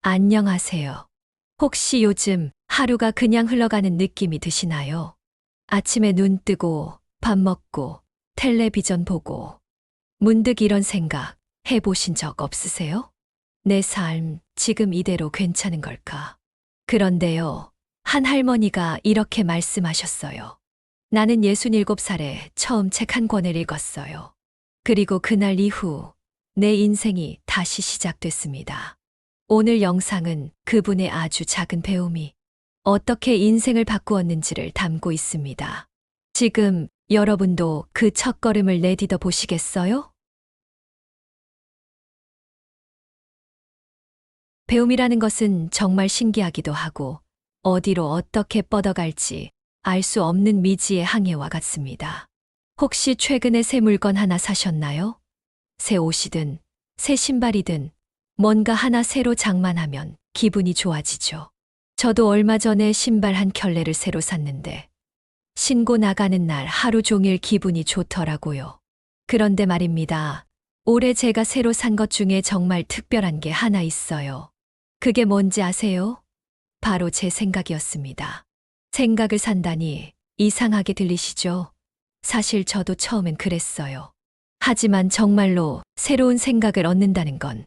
안녕하세요. 혹시 요즘 하루가 그냥 흘러가는 느낌이 드시나요? 아침에 눈 뜨고 밥 먹고 텔레비전 보고 문득 이런 생각 해보신 적 없으세요? 내 삶 지금 이대로 괜찮은 걸까? 그런데요, 한 할머니가 이렇게 말씀하셨어요. 나는 67살에 처음 책 한 권을 읽었어요. 그리고 그날 이후 내 인생이 다시 시작됐습니다. 오늘 영상은 그분의 아주 작은 배움이 어떻게 인생을 바꾸었는지를 담고 있습니다. 지금 여러분도 그 첫걸음을 내디뎌 보시겠어요? 배움이라는 것은 정말 신기하기도 하고 어디로 어떻게 뻗어갈지 알 수 없는 미지의 항해와 같습니다. 혹시 최근에 새 물건 하나 사셨나요? 새 옷이든 새 신발이든 뭔가 하나 새로 장만하면 기분이 좋아지죠. 저도 얼마 전에 신발 한 켤레를 새로 샀는데 신고 나가는 날 하루 종일 기분이 좋더라고요. 그런데 말입니다. 올해 제가 새로 산 것 중에 정말 특별한 게 하나 있어요. 그게 뭔지 아세요? 바로 제 생각이었습니다. 생각을 산다니 이상하게 들리시죠? 사실 저도 처음엔 그랬어요. 하지만 정말로 새로운 생각을 얻는다는 건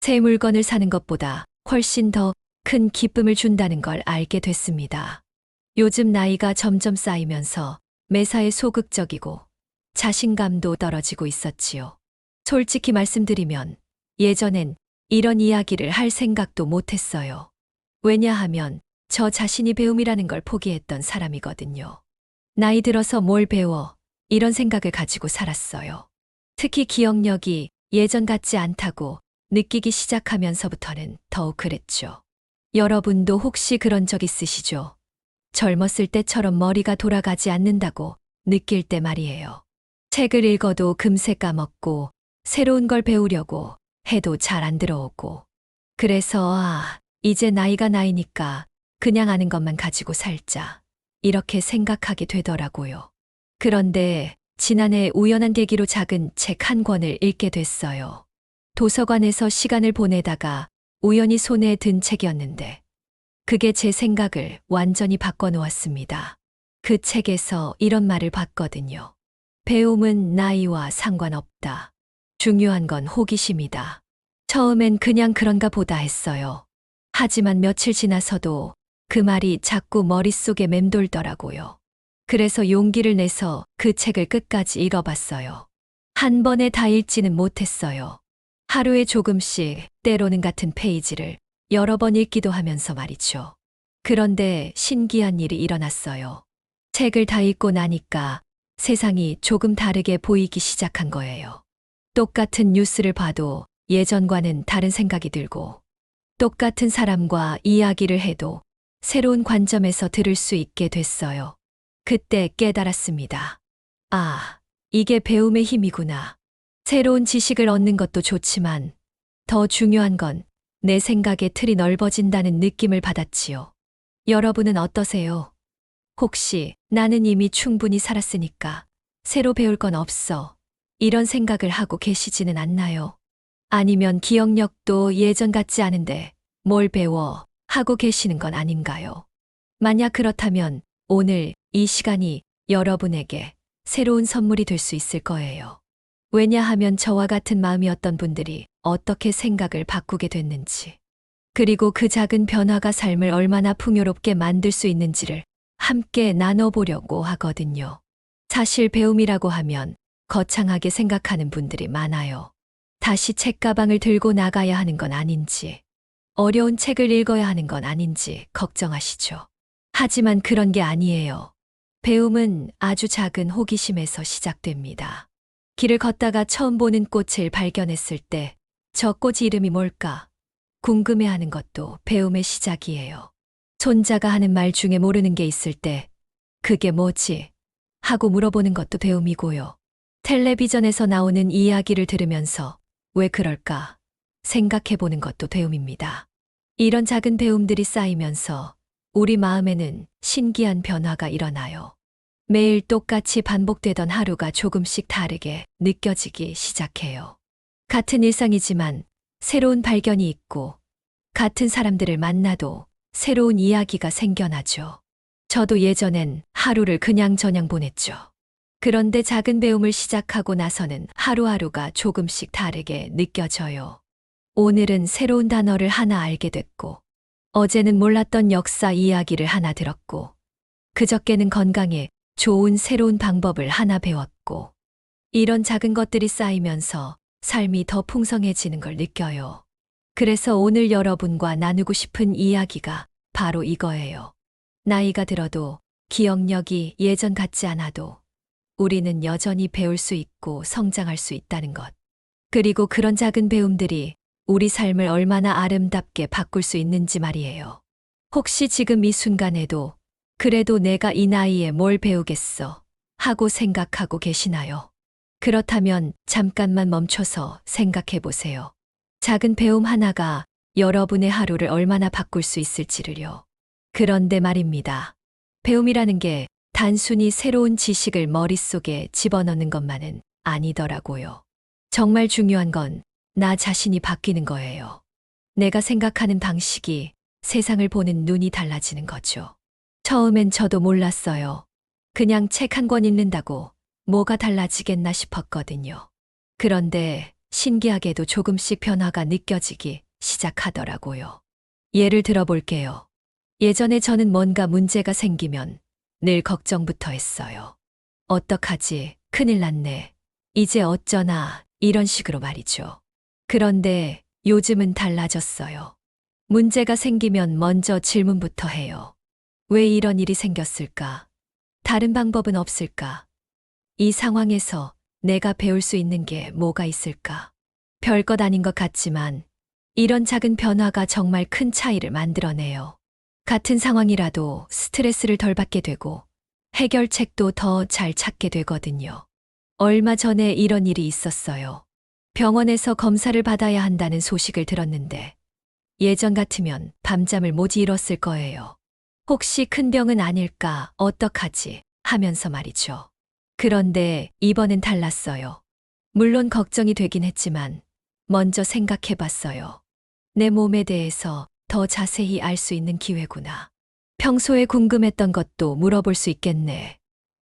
새 물건을 사는 것보다 훨씬 더 큰 기쁨을 준다는 걸 알게 됐습니다. 요즘 나이가 점점 쌓이면서 매사에 소극적이고 자신감도 떨어지고 있었지요. 솔직히 말씀드리면 예전엔 이런 이야기를 할 생각도 못했어요. 왜냐하면 저 자신이 배움이라는 걸 포기했던 사람이거든요. 나이 들어서 뭘 배워 이런 생각을 가지고 살았어요. 특히 기억력이 예전 같지 않다고 느끼기 시작하면서부터는 더욱 그랬죠. 여러분도 혹시 그런 적 있으시죠? 젊었을 때처럼 머리가 돌아가지 않는다고 느낄 때 말이에요. 책을 읽어도 금세 까먹고 새로운 걸 배우려고 해도 잘 안 들어오고. 그래서 이제 나이가 나이니까 그냥 아는 것만 가지고 살자. 이렇게 생각하게 되더라고요. 그런데 지난해 우연한 계기로 작은 책 한 권을 읽게 됐어요. 도서관에서 시간을 보내다가 우연히 손에 든 책이었는데 그게 제 생각을 완전히 바꿔놓았습니다. 그 책에서 이런 말을 봤거든요. 배움은 나이와 상관없다. 중요한 건 호기심이다. 처음엔 그냥 그런가 보다 했어요. 하지만 며칠 지나서도 그 말이 자꾸 머릿속에 맴돌더라고요. 그래서 용기를 내서 그 책을 끝까지 읽어봤어요. 한 번에 다 읽지는 못했어요. 하루에 조금씩 때로는 같은 페이지를 여러 번 읽기도 하면서 말이죠. 그런데 신기한 일이 일어났어요. 책을 다 읽고 나니까 세상이 조금 다르게 보이기 시작한 거예요. 똑같은 뉴스를 봐도 예전과는 다른 생각이 들고, 똑같은 사람과 이야기를 해도 새로운 관점에서 들을 수 있게 됐어요. 그때 깨달았습니다. 아, 이게 배움의 힘이구나. 새로운 지식을 얻는 것도 좋지만 더 중요한 건 내 생각의 틀이 넓어진다는 느낌을 받았지요. 여러분은 어떠세요? 혹시 나는 이미 충분히 살았으니까 새로 배울 건 없어. 이런 생각을 하고 계시지는 않나요? 아니면 기억력도 예전 같지 않은데 뭘 배워 하고 계시는 건 아닌가요? 만약 그렇다면 오늘 이 시간이 여러분에게 새로운 선물이 될 수 있을 거예요. 왜냐하면 저와 같은 마음이었던 분들이 어떻게 생각을 바꾸게 됐는지, 그리고 그 작은 변화가 삶을 얼마나 풍요롭게 만들 수 있는지를 함께 나눠보려고 하거든요. 사실 배움이라고 하면 거창하게 생각하는 분들이 많아요. 다시 책가방을 들고 나가야 하는 건 아닌지, 어려운 책을 읽어야 하는 건 아닌지 걱정하시죠. 하지만 그런 게 아니에요. 배움은 아주 작은 호기심에서 시작됩니다. 길을 걷다가 처음 보는 꽃을 발견했을 때 저 꽃 이름이 뭘까? 궁금해하는 것도 배움의 시작이에요. 손자가 하는 말 중에 모르는 게 있을 때 그게 뭐지? 하고 물어보는 것도 배움이고요. 텔레비전에서 나오는 이야기를 들으면서 왜 그럴까? 생각해보는 것도 배움입니다. 이런 작은 배움들이 쌓이면서 우리 마음에는 신기한 변화가 일어나요. 매일 똑같이 반복되던 하루가 조금씩 다르게 느껴지기 시작해요. 같은 일상이지만 새로운 발견이 있고 같은 사람들을 만나도 새로운 이야기가 생겨나죠. 저도 예전엔 하루를 그냥저냥 보냈죠. 그런데 작은 배움을 시작하고 나서는 하루하루가 조금씩 다르게 느껴져요. 오늘은 새로운 단어를 하나 알게 됐고, 어제는 몰랐던 역사 이야기를 하나 들었고, 그저께는 건강에 좋은 새로운 방법을 하나 배웠고, 이런 작은 것들이 쌓이면서 삶이 더 풍성해지는 걸 느껴요. 그래서 오늘 여러분과 나누고 싶은 이야기가 바로 이거예요. 나이가 들어도 기억력이 예전 같지 않아도 우리는 여전히 배울 수 있고 성장할 수 있다는 것. 그리고 그런 작은 배움들이 우리 삶을 얼마나 아름답게 바꿀 수 있는지 말이에요. 혹시 지금 이 순간에도 그래도 내가 이 나이에 뭘 배우겠어 하고 생각하고 계시나요? 그렇다면 잠깐만 멈춰서 생각해 보세요. 작은 배움 하나가 여러분의 하루를 얼마나 바꿀 수 있을지를요. 그런데 말입니다. 배움이라는 게 단순히 새로운 지식을 머릿속에 집어넣는 것만은 아니더라고요. 정말 중요한 건 나 자신이 바뀌는 거예요. 내가 생각하는 방식이 세상을 보는 눈이 달라지는 거죠. 처음엔 저도 몰랐어요. 그냥 책 한 권 읽는다고 뭐가 달라지겠나 싶었거든요. 그런데 신기하게도 조금씩 변화가 느껴지기 시작하더라고요. 예를 들어 볼게요. 예전에 저는 뭔가 문제가 생기면 늘 걱정부터 했어요. 어떡하지? 큰일 났네. 이제 어쩌나? 이런 식으로 말이죠. 그런데 요즘은 달라졌어요. 문제가 생기면 먼저 질문부터 해요. 왜 이런 일이 생겼을까? 다른 방법은 없을까? 이 상황에서 내가 배울 수 있는 게 뭐가 있을까? 별것 아닌 것 같지만 이런 작은 변화가 정말 큰 차이를 만들어내요. 같은 상황이라도 스트레스를 덜 받게 되고 해결책도 더 잘 찾게 되거든요. 얼마 전에 이런 일이 있었어요. 병원에서 검사를 받아야 한다는 소식을 들었는데 예전 같으면 밤잠을 못 이뤘을 거예요. 혹시 큰 병은 아닐까, 어떡하지 하면서 말이죠. 그런데 이번엔 달랐어요. 물론 걱정이 되긴 했지만 먼저 생각해 봤어요. 내 몸에 대해서 더 자세히 알 수 있는 기회구나. 평소에 궁금했던 것도 물어볼 수 있겠네.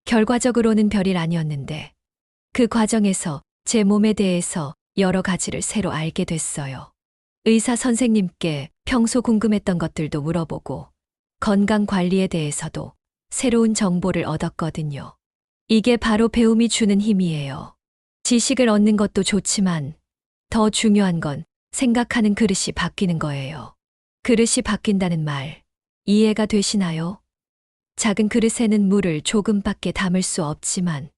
결과적으로는 별일 아니었는데 그 과정에서 제 몸에 대해서 여러 가지를 새로 알게 됐어요. 의사 선생님께 평소 궁금했던 것들도 물어보고 건강 관리에 대해서도 새로운 정보를 얻었거든요. 이게 바로 배움이 주는 힘이에요. 지식을 얻는 것도 좋지만 더 중요한 건 생각하는 그릇이 바뀌는 거예요. 그릇이 바뀐다는 말, 이해가 되시나요? 작은 그릇에는 물을 조금밖에 담을 수 없지만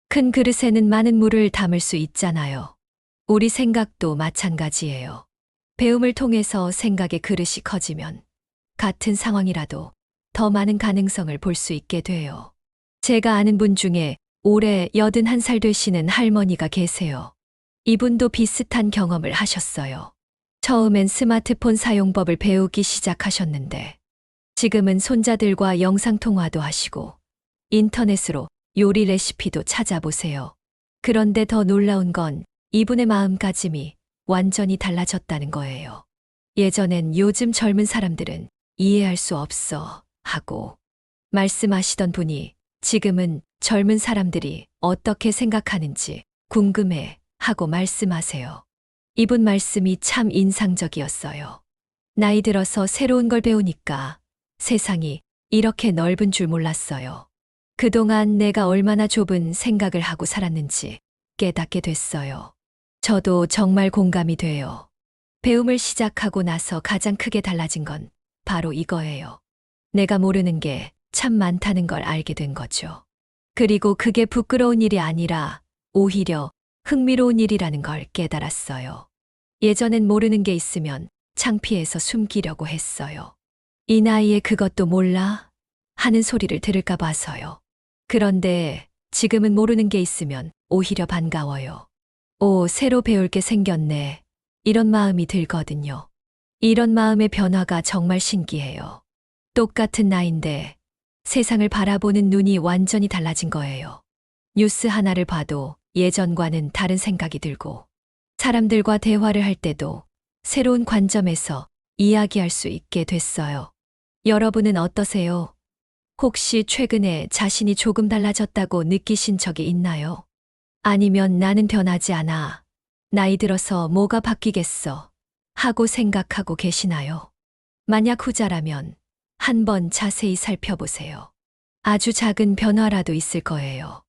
큰 그릇에는 많은 물을 담을 수 있잖아요. 우리 생각도 마찬가지예요. 배움을 통해서 생각의 그릇이 커지면 같은 상황이라도 더 많은 가능성을 볼 수 있게 돼요. 제가 아는 분 중에 올해 81살 되시는 할머니가 계세요. 이분도 비슷한 경험을 하셨어요. 처음엔 스마트폰 사용법을 배우기 시작하셨는데 지금은 손자들과 영상통화도 하시고 인터넷으로 요리 레시피도 찾아보세요. 그런데 더 놀라운 건 이분의 마음가짐이 완전히 달라졌다는 거예요. 예전엔 요즘 젊은 사람들은 이해할 수 없어 하고 말씀하시던 분이 지금은 젊은 사람들이 어떻게 생각하는지 궁금해 하고 말씀하세요. 이분 말씀이 참 인상적이었어요. 나이 들어서 새로운 걸 배우니까 세상이 이렇게 넓은 줄 몰랐어요. 그동안 내가 얼마나 좁은 생각을 하고 살았는지 깨닫게 됐어요. 저도 정말 공감이 돼요. 배움을 시작하고 나서 가장 크게 달라진 건 바로 이거예요. 내가 모르는 게 참 많다는 걸 알게 된 거죠. 그리고 그게 부끄러운 일이 아니라 오히려 흥미로운 일이라는 걸 깨달았어요. 예전엔 모르는 게 있으면 창피해서 숨기려고 했어요. 이 나이에 그것도 몰라? 하는 소리를 들을까 봐서요. 그런데 지금은 모르는 게 있으면 오히려 반가워요. 오, 새로 배울 게 생겼네. 이런 마음이 들거든요. 이런 마음의 변화가 정말 신기해요. 똑같은 나이인데 세상을 바라보는 눈이 완전히 달라진 거예요. 뉴스 하나를 봐도 예전과는 다른 생각이 들고 사람들과 대화를 할 때도 새로운 관점에서 이야기할 수 있게 됐어요. 여러분은 어떠세요? 혹시 최근에 자신이 조금 달라졌다고 느끼신 적이 있나요? 아니면 나는 변하지 않아. 나이 들어서 뭐가 바뀌겠어. 하고 생각하고 계시나요? 만약 후자라면 한번 자세히 살펴보세요. 아주 작은 변화라도 있을 거예요.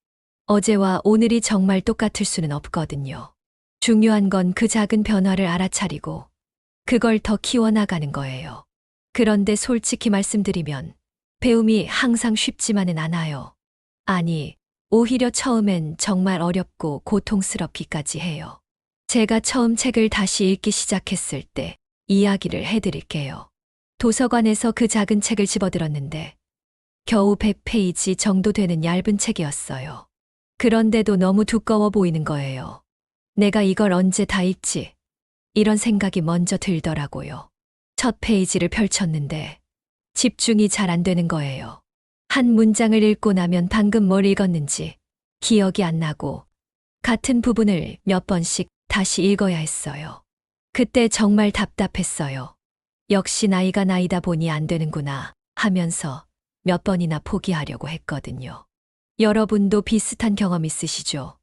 어제와 오늘이 정말 똑같을 수는 없거든요. 중요한 건 그 작은 변화를 알아차리고 그걸 더 키워나가는 거예요. 그런데 솔직히 말씀드리면 배움이 항상 쉽지만은 않아요. 아니, 오히려 처음엔 정말 어렵고 고통스럽기까지 해요. 제가 처음 책을 다시 읽기 시작했을 때 이야기를 해드릴게요. 도서관에서 그 작은 책을 집어들었는데 겨우 100페이지 정도 되는 얇은 책이었어요. 그런데도 너무 두꺼워 보이는 거예요. 내가 이걸 언제 다 읽지? 이런 생각이 먼저 들더라고요. 첫 페이지를 펼쳤는데 집중이 잘 안 되는 거예요. 한 문장을 읽고 나면 방금 뭘 읽었는지 기억이 안 나고 같은 부분을 몇 번씩 다시 읽어야 했어요. 그때 정말 답답했어요. 역시 나이가 나이다 보니 안 되는구나 하면서 몇 번이나 포기하려고 했거든요. 여러분도 비슷한 경험 있으시죠?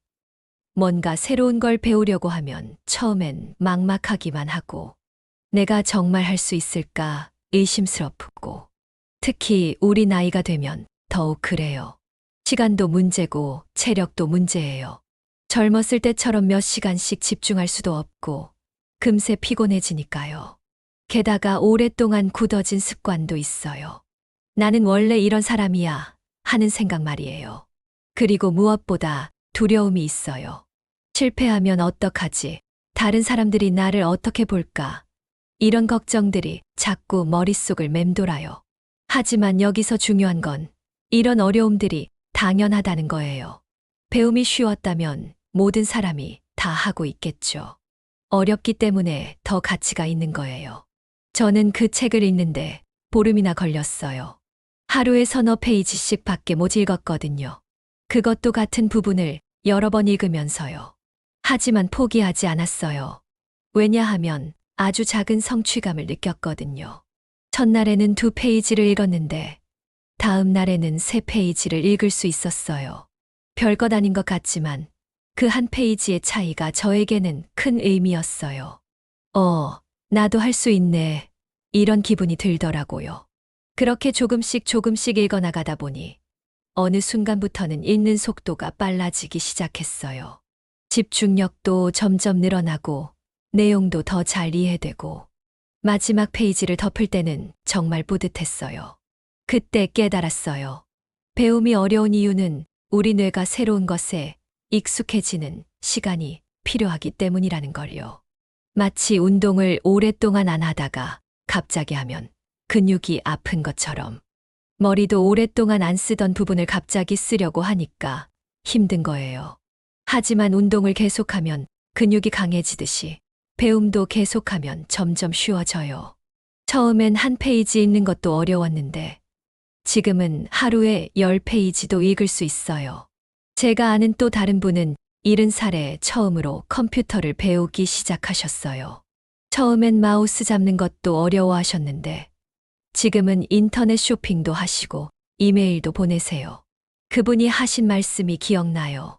뭔가 새로운 걸 배우려고 하면 처음엔 막막하기만 하고 내가 정말 할 수 있을까 의심스럽고 특히 우리 나이가 되면 더욱 그래요. 시간도 문제고 체력도 문제예요. 젊었을 때처럼 몇 시간씩 집중할 수도 없고 금세 피곤해지니까요. 게다가 오랫동안 굳어진 습관도 있어요. 나는 원래 이런 사람이야 하는 생각 말이에요. 그리고 무엇보다 두려움이 있어요. 실패하면 어떡하지? 다른 사람들이 나를 어떻게 볼까? 이런 걱정들이 자꾸 머릿속을 맴돌아요. 하지만 여기서 중요한 건 이런 어려움들이 당연하다는 거예요. 배움이 쉬웠다면 모든 사람이 다 하고 있겠죠. 어렵기 때문에 더 가치가 있는 거예요. 저는 그 책을 읽는데 보름이나 걸렸어요. 하루에 서너 페이지씩 밖에 못 읽었거든요. 그것도 같은 부분을 여러 번 읽으면서요. 하지만 포기하지 않았어요. 왜냐하면 아주 작은 성취감을 느꼈거든요. 첫날에는 2페이지를 읽었는데 다음 날에는 3페이지를 읽을 수 있었어요. 별것 아닌 것 같지만 그 한 페이지의 차이가 저에게는 큰 의미였어요. 나도 할 수 있네. 이런 기분이 들더라고요. 그렇게 조금씩 읽어나가다 보니 어느 순간부터는 읽는 속도가 빨라지기 시작했어요. 집중력도 점점 늘어나고 내용도 더 잘 이해되고 마지막 페이지를 덮을 때는 정말 뿌듯했어요. 그때 깨달았어요. 배움이 어려운 이유는 우리 뇌가 새로운 것에 익숙해지는 시간이 필요하기 때문이라는 걸요. 마치 운동을 오랫동안 안 하다가 갑자기 하면 근육이 아픈 것처럼 머리도 오랫동안 안 쓰던 부분을 갑자기 쓰려고 하니까 힘든 거예요. 하지만 운동을 계속하면 근육이 강해지듯이 배움도 계속하면 점점 쉬워져요. 처음엔 한 페이지 읽는 것도 어려웠는데 지금은 하루에 10페이지도 읽을 수 있어요. 제가 아는 또 다른 분은 70살에 처음으로 컴퓨터를 배우기 시작하셨어요. 처음엔 마우스 잡는 것도 어려워하셨는데 지금은 인터넷 쇼핑도 하시고 이메일도 보내세요. 그분이 하신 말씀이 기억나요.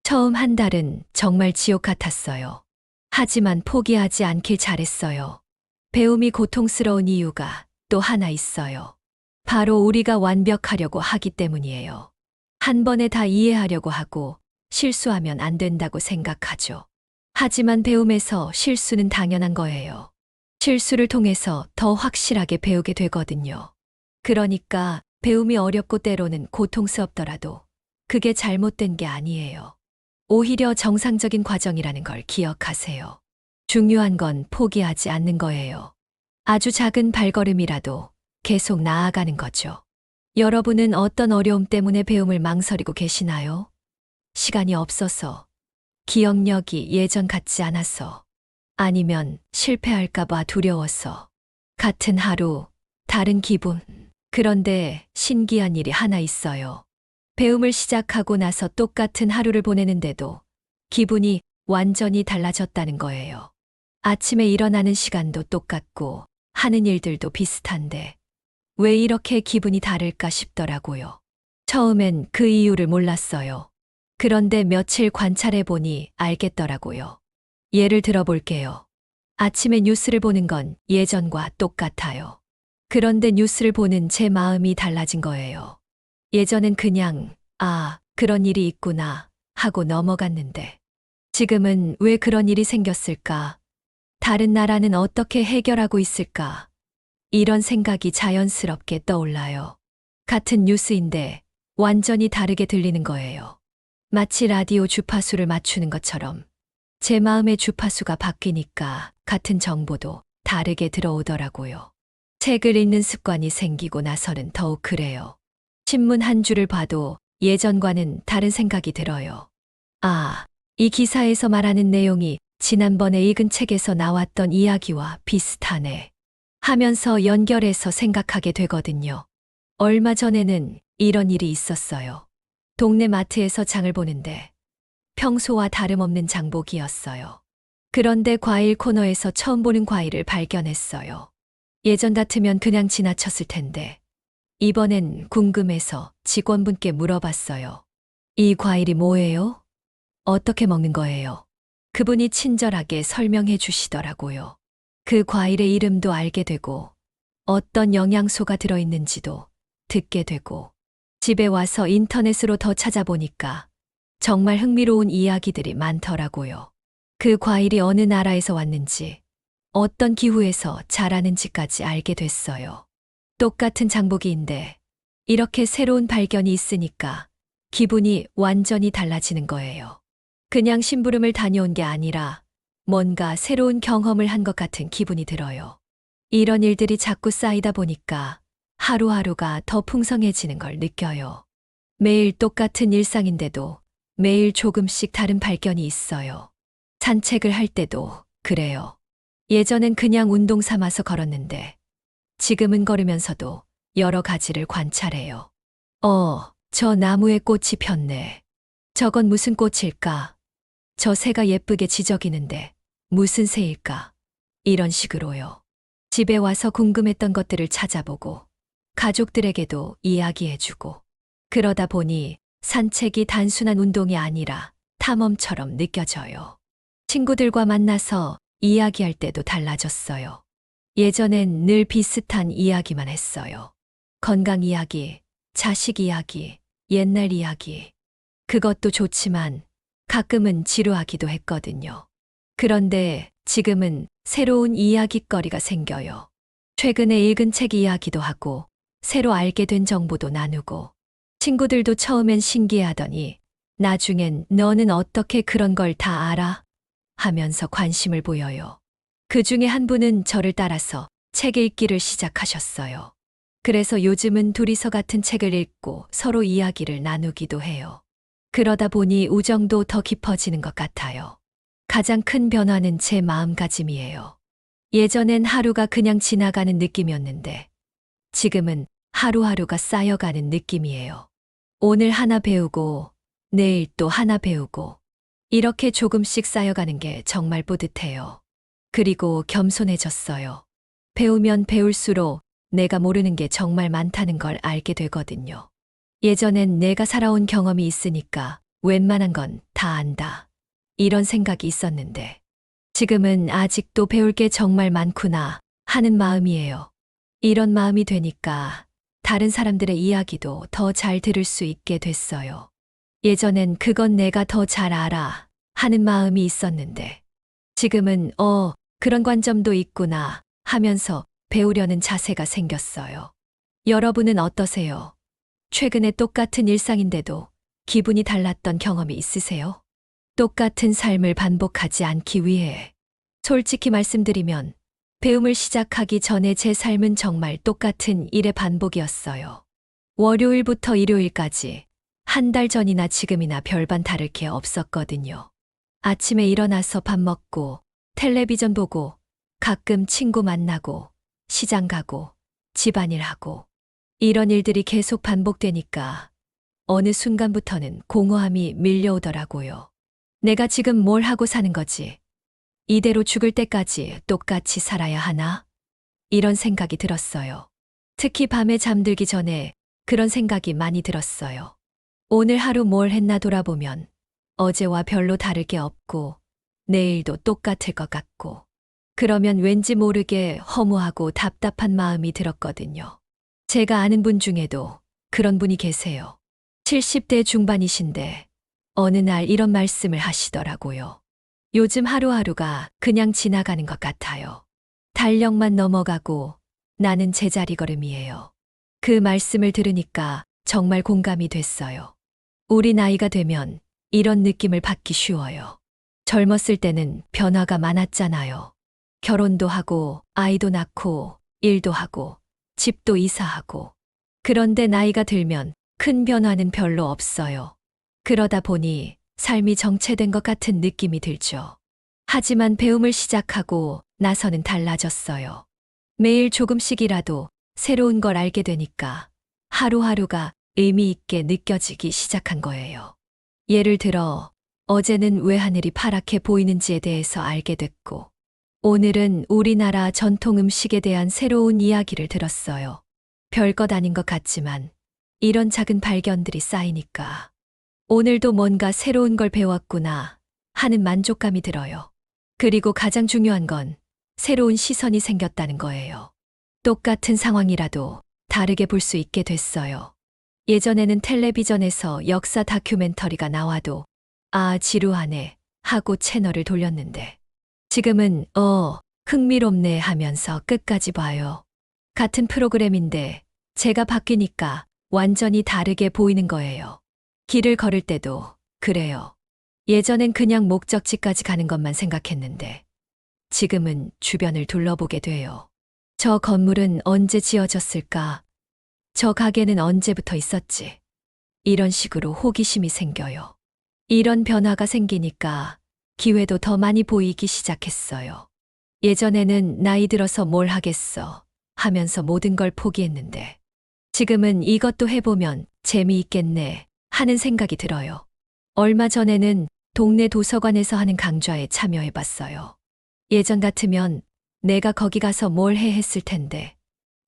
처음 한 달은 정말 지옥 같았어요. 하지만 포기하지 않길 잘했어요. 배움이 고통스러운 이유가 또 하나 있어요. 바로 우리가 완벽하려고 하기 때문이에요. 한 번에 다 이해하려고 하고 실수하면 안 된다고 생각하죠. 하지만 배움에서 실수는 당연한 거예요. 실수를 통해서 더 확실하게 배우게 되거든요. 그러니까 배움이 어렵고 때로는 고통스럽더라도 그게 잘못된 게 아니에요. 오히려 정상적인 과정이라는 걸 기억하세요. 중요한 건 포기하지 않는 거예요. 아주 작은 발걸음이라도 계속 나아가는 거죠. 여러분은 어떤 어려움 때문에 배움을 망설이고 계시나요? 시간이 없어서, 기억력이 예전 같지 않아서, 아니면 실패할까봐 두려워서, 같은 하루, 다른 기분. 그런데 신기한 일이 하나 있어요. 배움을 시작하고 나서 똑같은 하루를 보내는데도 기분이 완전히 달라졌다는 거예요. 아침에 일어나는 시간도 똑같고, 하는 일들도 비슷한데 왜 이렇게 기분이 다를까 싶더라고요. 처음엔 그 이유를 몰랐어요. 그런데 며칠 관찰해 보니 알겠더라고요. 예를 들어 볼게요. 아침에 뉴스를 보는 건 예전과 똑같아요. 그런데 뉴스를 보는 제 마음이 달라진 거예요. 예전엔 그냥, 아, 그런 일이 있구나 하고 넘어갔는데 지금은 왜 그런 일이 생겼을까? 다른 나라는 어떻게 해결하고 있을까? 이런 생각이 자연스럽게 떠올라요. 같은 뉴스인데 완전히 다르게 들리는 거예요. 마치 라디오 주파수를 맞추는 것처럼 제 마음의 주파수가 바뀌니까 같은 정보도 다르게 들어오더라고요. 책을 읽는 습관이 생기고 나서는 더욱 그래요. 신문 한 줄을 봐도 예전과는 다른 생각이 들어요. 아, 이 기사에서 말하는 내용이 지난번에 읽은 책에서 나왔던 이야기와 비슷하네. 하면서 연결해서 생각하게 되거든요. 얼마 전에는 이런 일이 있었어요. 동네 마트에서 장을 보는데 평소와 다름없는 장보기였어요. 그런데 과일 코너에서 처음 보는 과일을 발견했어요. 예전 같으면 그냥 지나쳤을 텐데 이번엔 궁금해서 직원분께 물어봤어요. 이 과일이 뭐예요? 어떻게 먹는 거예요? 그분이 친절하게 설명해 주시더라고요. 그 과일의 이름도 알게 되고 어떤 영양소가 들어있는지도 듣게 되고 집에 와서 인터넷으로 더 찾아보니까 정말 흥미로운 이야기들이 많더라고요. 그 과일이 어느 나라에서 왔는지, 어떤 기후에서 자라는지까지 알게 됐어요. 똑같은 장보기인데 이렇게 새로운 발견이 있으니까 기분이 완전히 달라지는 거예요. 그냥 심부름을 다녀온 게 아니라 뭔가 새로운 경험을 한 것 같은 기분이 들어요. 이런 일들이 자꾸 쌓이다 보니까 하루하루가 더 풍성해지는 걸 느껴요. 매일 똑같은 일상인데도 매일 조금씩 다른 발견이 있어요. 산책을 할 때도 그래요. 예전엔 그냥 운동 삼아서 걸었는데 지금은 걸으면서도 여러 가지를 관찰해요. 저 나무에 꽃이 폈네. 저건 무슨 꽃일까? 저 새가 예쁘게 지저귀는데 무슨 새일까? 이런 식으로요. 집에 와서 궁금했던 것들을 찾아보고 가족들에게도 이야기해주고 그러다 보니 산책이 단순한 운동이 아니라 탐험처럼 느껴져요. 친구들과 만나서 이야기할 때도 달라졌어요. 예전엔 늘 비슷한 이야기만 했어요. 건강 이야기, 자식 이야기, 옛날 이야기. 그것도 좋지만 가끔은 지루하기도 했거든요. 그런데 지금은 새로운 이야깃거리가 생겨요. 최근에 읽은 책 이야기도 하고 새로 알게 된 정보도 나누고 친구들도 처음엔 신기해하더니 나중엔 너는 어떻게 그런 걸 다 알아? 하면서 관심을 보여요. 그 중에 한 분은 저를 따라서 책 읽기를 시작하셨어요. 그래서 요즘은 둘이서 같은 책을 읽고 서로 이야기를 나누기도 해요. 그러다 보니 우정도 더 깊어지는 것 같아요. 가장 큰 변화는 제 마음가짐이에요. 예전엔 하루가 그냥 지나가는 느낌이었는데 지금은 하루하루가 쌓여가는 느낌이에요. 오늘 하나 배우고 내일 또 하나 배우고 이렇게 조금씩 쌓여가는 게 정말 뿌듯해요. 그리고 겸손해졌어요. 배우면 배울수록 내가 모르는 게 정말 많다는 걸 알게 되거든요. 예전엔 내가 살아온 경험이 있으니까 웬만한 건 다 안다. 이런 생각이 있었는데 지금은 아직도 배울 게 정말 많구나 하는 마음이에요. 이런 마음이 되니까 다른 사람들의 이야기도 더 잘 들을 수 있게 됐어요. 예전엔 그건 내가 더 잘 알아 하는 마음이 있었는데 지금은 그런 관점도 있구나 하면서 배우려는 자세가 생겼어요. 여러분은 어떠세요? 최근에 똑같은 일상인데도 기분이 달랐던 경험이 있으세요? 똑같은 삶을 반복하지 않기 위해 솔직히 말씀드리면 배움을 시작하기 전에 제 삶은 정말 똑같은 일의 반복이었어요. 월요일부터 일요일까지 한 달 전이나 지금이나 별반 다를 게 없었거든요. 아침에 일어나서 밥 먹고 텔레비전 보고 가끔 친구 만나고 시장 가고 집안일 하고 이런 일들이 계속 반복되니까 어느 순간부터는 공허함이 밀려오더라고요. 내가 지금 뭘 하고 사는 거지? 이대로 죽을 때까지 똑같이 살아야 하나? 이런 생각이 들었어요. 특히 밤에 잠들기 전에 그런 생각이 많이 들었어요. 오늘 하루 뭘 했나 돌아보면 어제와 별로 다를 게 없고 내일도 똑같을 것 같고 그러면 왠지 모르게 허무하고 답답한 마음이 들었거든요. 제가 아는 분 중에도 그런 분이 계세요. 70대 중반이신데 어느 날 이런 말씀을 하시더라고요. 요즘 하루하루가 그냥 지나가는 것 같아요. 달력만 넘어가고 나는 제자리 걸음이에요. 그 말씀을 들으니까 정말 공감이 됐어요. 우리 나이가 되면 이런 느낌을 받기 쉬워요. 젊었을 때는 변화가 많았잖아요. 결혼도 하고 아이도 낳고 일도 하고 집도 이사하고. 그런데 나이가 들면 큰 변화는 별로 없어요. 그러다 보니 삶이 정체된 것 같은 느낌이 들죠. 하지만 배움을 시작하고 나서는 달라졌어요. 매일 조금씩이라도 새로운 걸 알게 되니까 하루하루가 의미 있게 느껴지기 시작한 거예요. 예를 들어 어제는 왜 하늘이 파랗게 보이는지에 대해서 알게 됐고 오늘은 우리나라 전통 음식에 대한 새로운 이야기를 들었어요. 별것 아닌 것 같지만 이런 작은 발견들이 쌓이니까 오늘도 뭔가 새로운 걸 배웠구나 하는 만족감이 들어요. 그리고 가장 중요한 건 새로운 시선이 생겼다는 거예요. 똑같은 상황이라도 다르게 볼 수 있게 됐어요. 예전에는 텔레비전에서 역사 다큐멘터리가 나와도 아, 지루하네 하고 채널을 돌렸는데 지금은 흥미롭네 하면서 끝까지 봐요. 같은 프로그램인데 제가 바뀌니까 완전히 다르게 보이는 거예요. 길을 걸을 때도 그래요. 예전엔 그냥 목적지까지 가는 것만 생각했는데 지금은 주변을 둘러보게 돼요. 저 건물은 언제 지어졌을까? 저 가게는 언제부터 있었지? 이런 식으로 호기심이 생겨요. 이런 변화가 생기니까 기회도 더 많이 보이기 시작했어요. 예전에는 나이 들어서 뭘 하겠어 하면서 모든 걸 포기했는데 지금은 이것도 해보면 재미있겠네 하는 생각이 들어요. 얼마 전에는 동네 도서관에서 하는 강좌에 참여해봤어요. 예전 같으면 내가 거기 가서 뭘 해 했을 텐데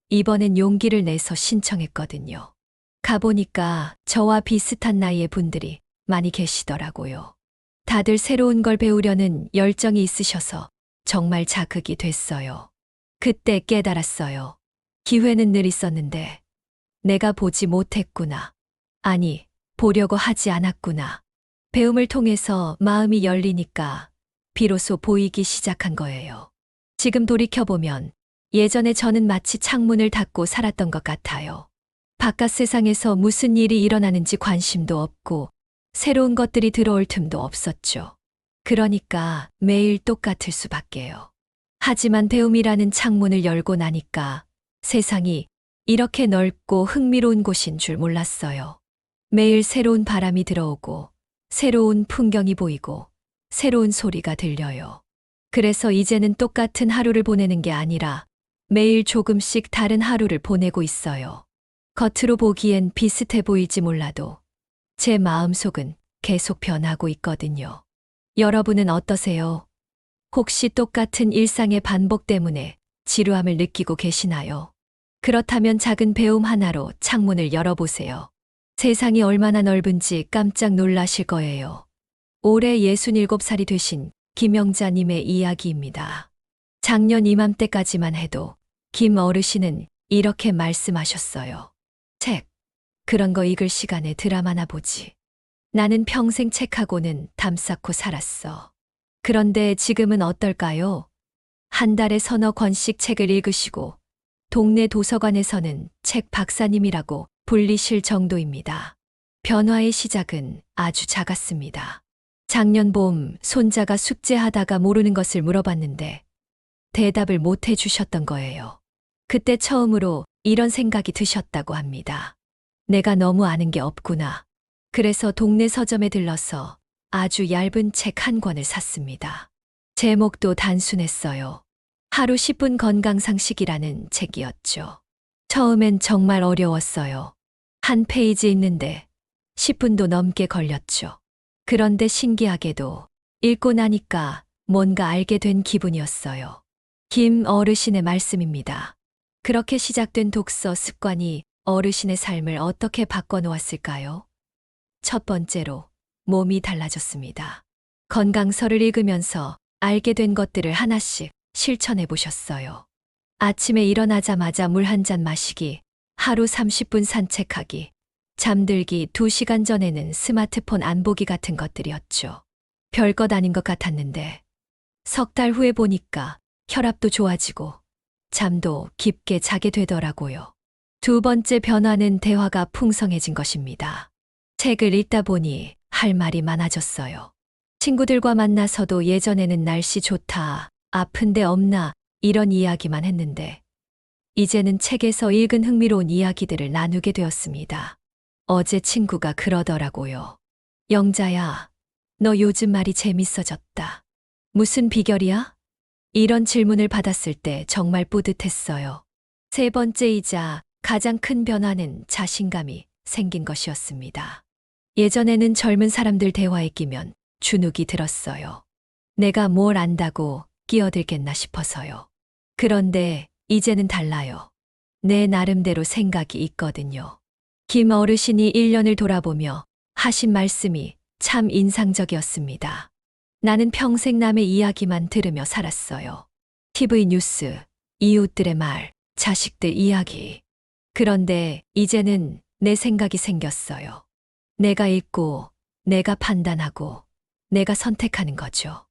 이번엔 용기를 내서 신청했거든요. 가보니까 저와 비슷한 나이의 분들이 많이 계시더라고요. 다들 새로운 걸 배우려는 열정이 있으셔서 정말 자극이 됐어요. 그때 깨달았어요. 기회는 늘 있었는데 내가 보지 못했구나. 아니, 보려고 하지 않았구나. 배움을 통해서 마음이 열리니까 비로소 보이기 시작한 거예요. 지금 돌이켜보면 예전에 저는 마치 창문을 닫고 살았던 것 같아요. 바깥 세상에서 무슨 일이 일어나는지 관심도 없고 새로운 것들이 들어올 틈도 없었죠. 그러니까 매일 똑같을 수밖에요. 하지만 배움이라는 창문을 열고 나니까 세상이 이렇게 넓고 흥미로운 곳인 줄 몰랐어요. 매일 새로운 바람이 들어오고 새로운 풍경이 보이고 새로운 소리가 들려요. 그래서 이제는 똑같은 하루를 보내는 게 아니라 매일 조금씩 다른 하루를 보내고 있어요. 겉으로 보기엔 비슷해 보일지 몰라도 제 마음속은 계속 변하고 있거든요. 여러분은 어떠세요? 혹시 똑같은 일상의 반복 때문에 지루함을 느끼고 계시나요? 그렇다면 작은 배움 하나로 창문을 열어보세요. 세상이 얼마나 넓은지 깜짝 놀라실 거예요. 올해 67살이 되신 김영자님의 이야기입니다. 작년 이맘때까지만 해도 김 어르신은 이렇게 말씀하셨어요. 책, 그런 거 읽을 시간에 드라마나 보지. 나는 평생 책하고는 담 쌓고 살았어. 그런데 지금은 어떨까요? 한 달에 서너 권씩 책을 읽으시고 동네 도서관에서는 책 박사님이라고 불리실 정도입니다. 변화의 시작은 아주 작았습니다. 작년 봄 손자가 숙제하다가 모르는 것을 물어봤는데 대답을 못 해주셨던 거예요. 그때 처음으로 이런 생각이 드셨다고 합니다. 내가 너무 아는 게 없구나. 그래서 동네 서점에 들러서 아주 얇은 책 한 권을 샀습니다. 제목도 단순했어요. 하루 10분 건강상식이라는 책이었죠. 처음엔 정말 어려웠어요. 한 페이지 읽는데 10분도 넘게 걸렸죠. 그런데 신기하게도 읽고 나니까 뭔가 알게 된 기분이었어요. 김 어르신의 말씀입니다. 그렇게 시작된 독서 습관이 어르신의 삶을 어떻게 바꿔놓았을까요? 첫 번째로, 몸이 달라졌습니다. 건강서를 읽으면서 알게 된 것들을 하나씩 실천해 보셨어요. 아침에 일어나자마자 물 한 잔 마시기, 하루 30분 산책하기, 잠들기 2시간 전에는 스마트폰 안 보기 같은 것들이었죠. 별것 아닌 것 같았는데, 석 달 후에 보니까 혈압도 좋아지고, 잠도 깊게 자게 되더라고요. 두 번째 변화는 대화가 풍성해진 것입니다. 책을 읽다 보니 할 말이 많아졌어요. 친구들과 만나서도 예전에는 날씨 좋다, 아픈데 없나, 이런 이야기만 했는데, 이제는 책에서 읽은 흥미로운 이야기들을 나누게 되었습니다. 어제 친구가 그러더라고요. 영자야, 너 요즘 말이 재밌어졌다. 무슨 비결이야? 이런 질문을 받았을 때 정말 뿌듯했어요. 세 번째이자 가장 큰 변화는 자신감이 생긴 것이었습니다. 예전에는 젊은 사람들 대화에 끼면 주눅이 들었어요. 내가 뭘 안다고 끼어들겠나 싶어서요. 그런데 이제는 달라요. 내 나름대로 생각이 있거든요. 김 어르신이 1년을 돌아보며 하신 말씀이 참 인상적이었습니다. 나는 평생 남의 이야기만 들으며 살았어요. TV 뉴스, 이웃들의 말, 자식들 이야기. 그런데 이제는 내 생각이 생겼어요. 내가 읽고, 내가 판단하고, 내가 선택하는 거죠.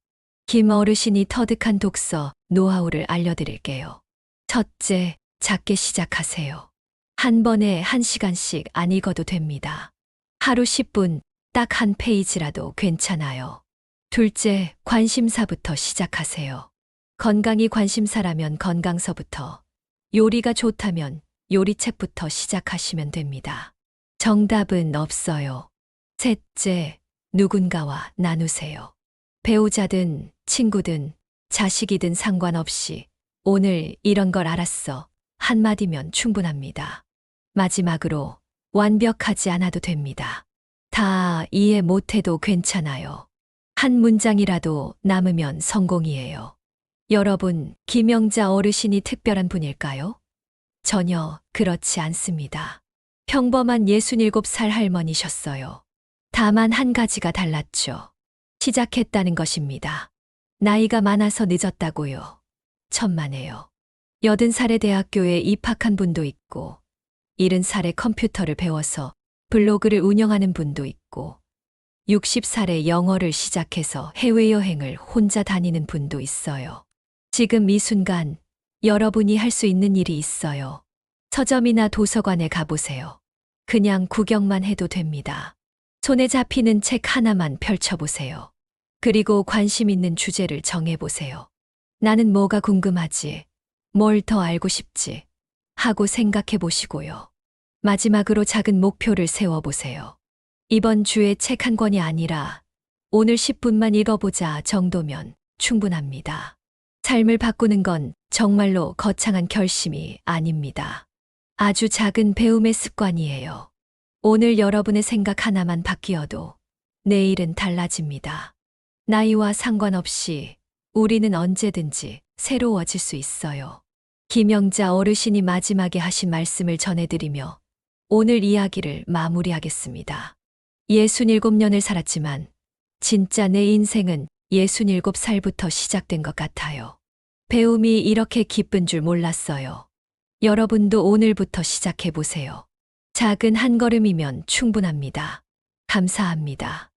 김 어르신이 터득한 독서 노하우를 알려드릴게요. 첫째, 작게 시작하세요. 한 번에 1시간씩 안 읽어도 됩니다. 하루 10분, 딱 한 페이지라도 괜찮아요. 둘째, 관심사부터 시작하세요. 건강이 관심사라면 건강서부터, 요리가 좋다면 요리책부터 시작하시면 됩니다. 정답은 없어요. 셋째, 누군가와 나누세요. 배우자든 친구든 자식이든 상관없이 오늘 이런 걸 알았어. 한마디면 충분합니다. 마지막으로 완벽하지 않아도 됩니다. 다 이해 못해도 괜찮아요. 한 문장이라도 남으면 성공이에요. 여러분, 김영자 어르신이 특별한 분일까요? 전혀 그렇지 않습니다. 평범한 67살 할머니셨어요. 다만 한 가지가 달랐죠. 시작했다는 것입니다. 나이가 많아서 늦었다고요. 천만에요. 80살에 대학교에 입학한 분도 있고, 70살에 컴퓨터를 배워서 블로그를 운영하는 분도 있고, 60살에 영어를 시작해서 해외여행을 혼자 다니는 분도 있어요. 지금 이 순간 여러분이 할 수 있는 일이 있어요. 서점이나 도서관에 가보세요. 그냥 구경만 해도 됩니다. 손에 잡히는 책 하나만 펼쳐보세요. 그리고 관심 있는 주제를 정해보세요. 나는 뭐가 궁금하지? 뭘 더 알고 싶지? 하고 생각해 보시고요. 마지막으로 작은 목표를 세워보세요. 이번 주에 책 한 권이 아니라 오늘 10분만 읽어보자 정도면 충분합니다. 삶을 바꾸는 건 정말로 거창한 결심이 아닙니다. 아주 작은 배움의 습관이에요. 오늘 여러분의 생각 하나만 바뀌어도 내일은 달라집니다. 나이와 상관없이 우리는 언제든지 새로워질 수 있어요. 김영자 어르신이 마지막에 하신 말씀을 전해드리며 오늘 이야기를 마무리하겠습니다. 67년을 살았지만 진짜 내 인생은 67살부터 시작된 것 같아요. 배움이 이렇게 기쁜 줄 몰랐어요. 여러분도 오늘부터 시작해보세요. 작은 한 걸음이면 충분합니다. 감사합니다.